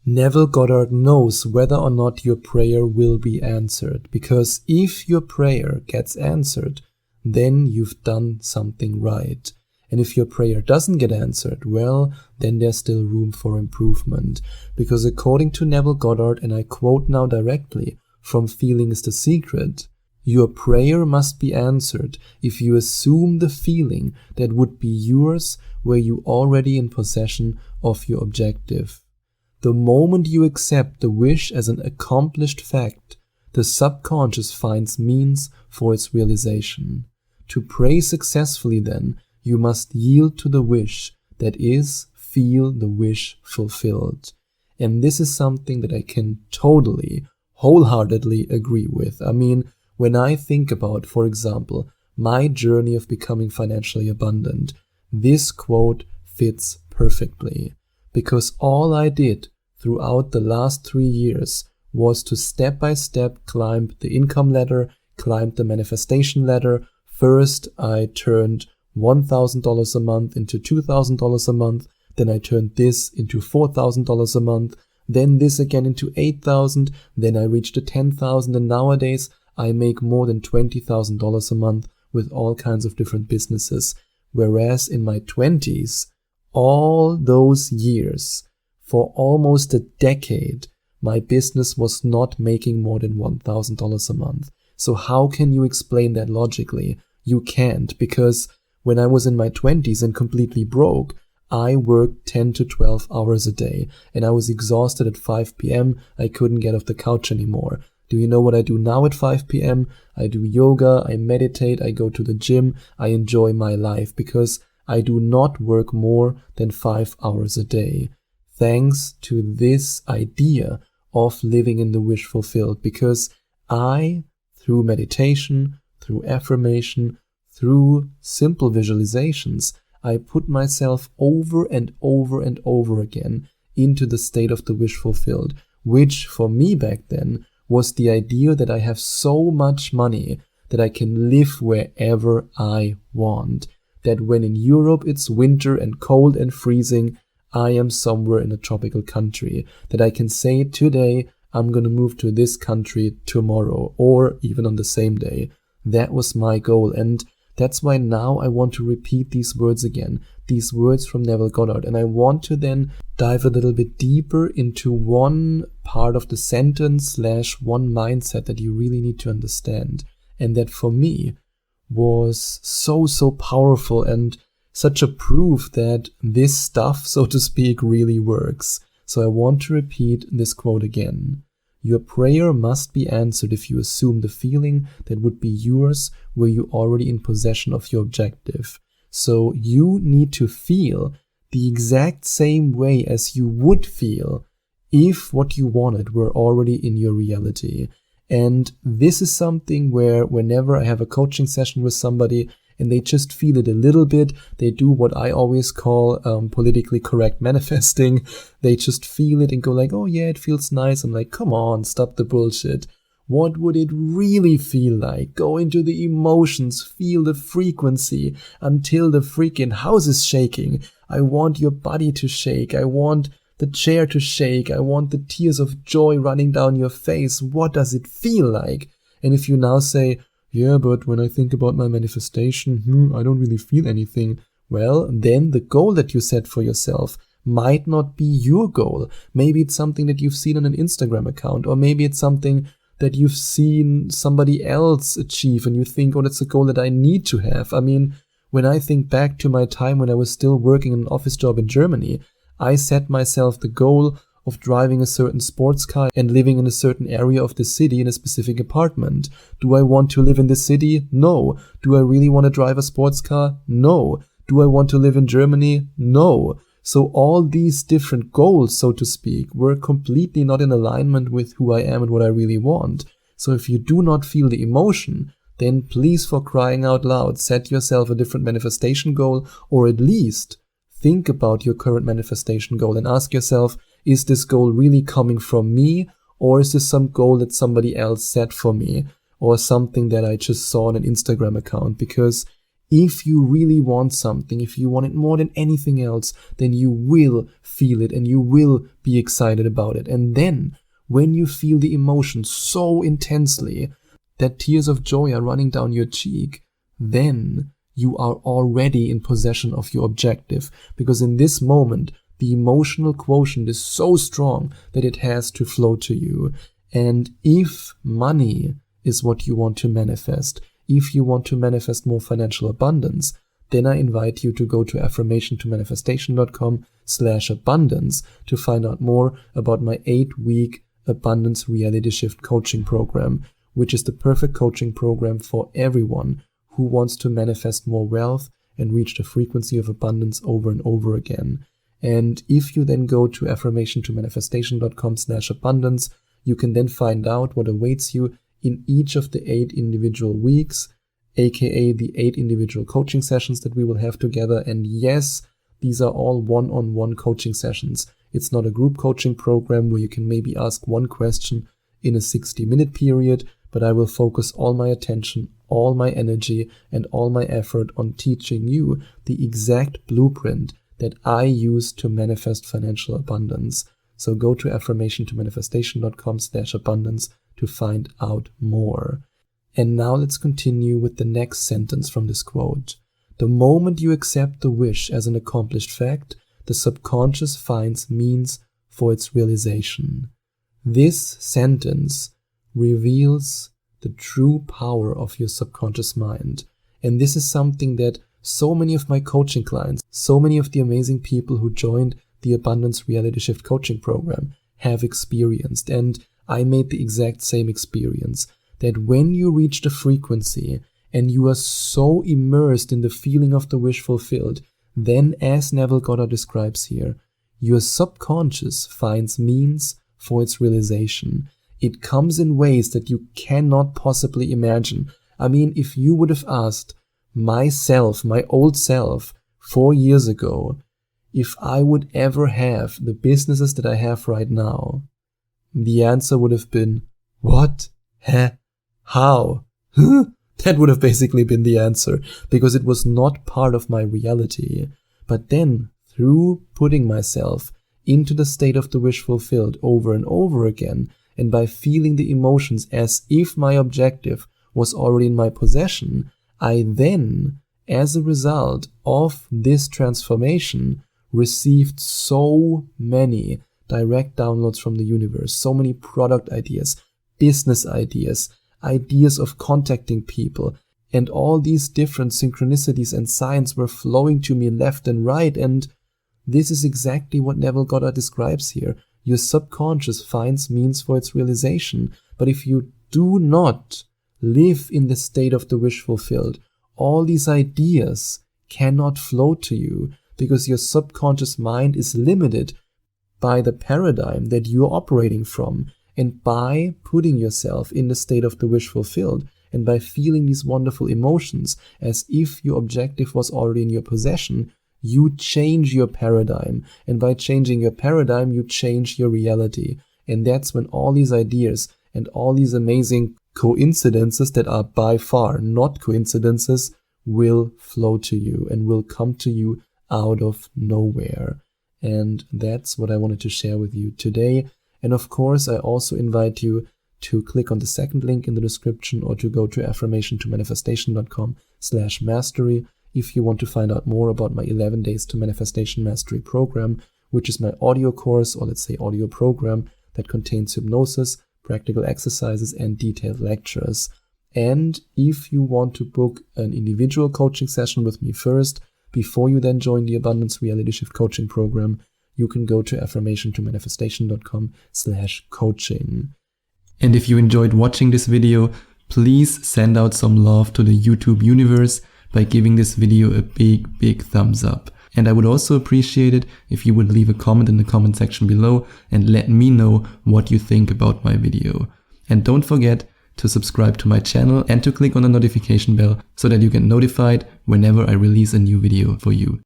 Neville Goddard knows whether or not your prayer will be answered, because if your prayer gets answered, then you've done something right. And if your prayer doesn't get answered, well, then there's still room for improvement. Because according to Neville Goddard, and I quote now directly from Feeling is the Secret, your prayer must be answered if you assume the feeling that would be yours were you already in possession of your objective. The moment you accept the wish as an accomplished fact, the subconscious finds means for its realization. To pray successfully, then, you must yield to the wish, that is, feel the wish fulfilled. And this is something that I can totally, wholeheartedly agree with. I mean, when I think about, for example, my journey of becoming financially abundant, this quote fits perfectly. Because all I did throughout the last 3 years was to step by step climb the income ladder, climb the manifestation ladder. First, I turned $1,000 a month into $2,000 a month. Then I turned this into $4,000 a month. Then this again into $8,000. Then I reached the $10,000. And nowadays, I make more than $20,000 a month with all kinds of different businesses. Whereas in my 20s, all those years, for almost a decade, my business was not making more than $1,000 a month. So how can you explain that logically? You can't, because when I was in my 20s and completely broke, I worked 10 to 12 hours a day, and I was exhausted at 5 p.m. I couldn't get off the couch anymore. Do you know what I do now at 5 p.m.? I do yoga, I meditate, I go to the gym, I enjoy my life, because I do not work more than 5 hours a day. Thanks to this idea of living in the wish fulfilled, because I, through meditation, through affirmation, through simple visualizations, I put myself over and over and over again into the state of the wish fulfilled, which for me back then was the idea that I have so much money that I can live wherever I want. That when in Europe it's winter and cold and freezing, I am somewhere in a tropical country. That I can say today, I'm going to move to this country tomorrow, or even on the same day. That was my goal, and that's why now I want to repeat these words again, these words from Neville Goddard, and I want to then dive a little bit deeper into one part of the sentence / one mindset that you really need to understand, and that for me was so powerful and such a proof that this stuff, so to speak, really works. So I want to repeat this quote again. Your prayer must be answered if you assume the feeling that would be yours were you already in possession of your objective. So you need to feel the exact same way as you would feel if what you wanted were already in your reality. And this is something where whenever I have a coaching session with somebody and they just feel it a little bit, they do what I always call politically correct manifesting. They just feel it and go like, oh yeah, it feels nice. I'm like, come on, stop the bullshit. What would it really feel like? Go into the emotions, feel the frequency until the freaking house is shaking. I want your body to shake. I want the chair to shake. I want the tears of joy running down your face. What does it feel like? And if you now say, yeah, but when I think about my manifestation, I don't really feel anything. Well, then the goal that you set for yourself might not be your goal. Maybe it's something that you've seen on an Instagram account, or maybe it's something that you've seen somebody else achieve and you think, oh, that's a goal that I need to have. I mean, when I think back to my time when I was still working in an office job in Germany, I set myself the goal of driving a certain sports car and living in a certain area of the city in a specific apartment. Do I want to live in this city? No. Do I really want to drive a sports car? No. Do I want to live in Germany? No. So all these different goals, so to speak, were completely not in alignment with who I am and what I really want. So if you do not feel the emotion, then please, for crying out loud, set yourself a different manifestation goal, or at least think about your current manifestation goal and ask yourself, is this goal really coming from me, or is this some goal that somebody else set for me, or something that I just saw on an Instagram account? Because If you really want something, if you want it more than anything else, then you will feel it and you will be excited about it. And then when you feel the emotion so intensely that tears of joy are running down your cheek, then you are already in possession of your objective, because in this moment, the emotional quotient is so strong that it has to flow to you. And if money is what you want to manifest, if you want to manifest more financial abundance, then I invite you to go to affirmationtomanifestation.com/abundance to find out more about my 8-week Abundance Reality Shift coaching program, which is the perfect coaching program for everyone who wants to manifest more wealth and reach the frequency of abundance over and over again. And if you then go to affirmationtomanifestation.com/abundance, you can then find out what awaits you in each of the 8 individual weeks, aka the 8 individual coaching sessions that we will have together. And yes, these are all one-on-one coaching sessions. It's not a group coaching program where you can maybe ask one question in a 60-minute period, but I will focus all my attention, all my energy, and all my effort on teaching you the exact blueprint that I use to manifest financial abundance. So go to affirmationtomanifestation.com/abundance to find out more. And now let's continue with the next sentence from this quote. The moment you accept the wish as an accomplished fact, the subconscious finds means for its realization. This sentence reveals the true power of your subconscious mind. And this is something that so many of my coaching clients, so many of the amazing people who joined the Abundance Reality Shift coaching program have experienced. And I made the exact same experience, that when you reach the frequency and you are so immersed in the feeling of the wish fulfilled, then, as Neville Goddard describes here, your subconscious finds means for its realization. It comes in ways that you cannot possibly imagine. I mean, if you would have asked myself, my old self, 4 years ago, if I would ever have the businesses that I have right now, the answer would have been, what? How? That would have basically been the answer, because it was not part of my reality. But then, through putting myself into the state of the wish fulfilled over and over again, and by feeling the emotions as if my objective was already in my possession, I then, as a result of this transformation, received so many direct downloads from the universe, so many product ideas, business ideas, ideas of contacting people, and all these different synchronicities and signs were flowing to me left and right. And this is exactly what Neville Goddard describes here. Your subconscious finds means for its realization. But if you do not live in the state of the wish fulfilled, all these ideas cannot flow to you, because your subconscious mind is limited by the paradigm that you're operating from. And by putting yourself in the state of the wish fulfilled, and by feeling these wonderful emotions as if your objective was already in your possession, you change your paradigm. And by changing your paradigm, you change your reality. And that's when all these ideas and all these amazing coincidences that are by far not coincidences will flow to you and will come to you out of nowhere. And that's what I wanted to share with you today. And of course, I also invite you to click on the second link in the description, or to go to affirmationtomanifestation.com/mastery if you want to find out more about my 11 Days to Manifestation Mastery program, which is my audio course, or let's say audio program, that contains hypnosis, practical exercises, and detailed lectures. And if you want to book an individual coaching session with me first, before you then join the Abundance Reality Shift coaching program, you can go to affirmationtomanifestation.com/coaching. And if you enjoyed watching this video, please send out some love to the YouTube universe by giving this video a big thumbs up. And I would also appreciate it if you would leave a comment in the comment section below and let me know what you think about my video. And don't forget to subscribe to my channel and to click on the notification bell so that you get notified whenever I release a new video for you.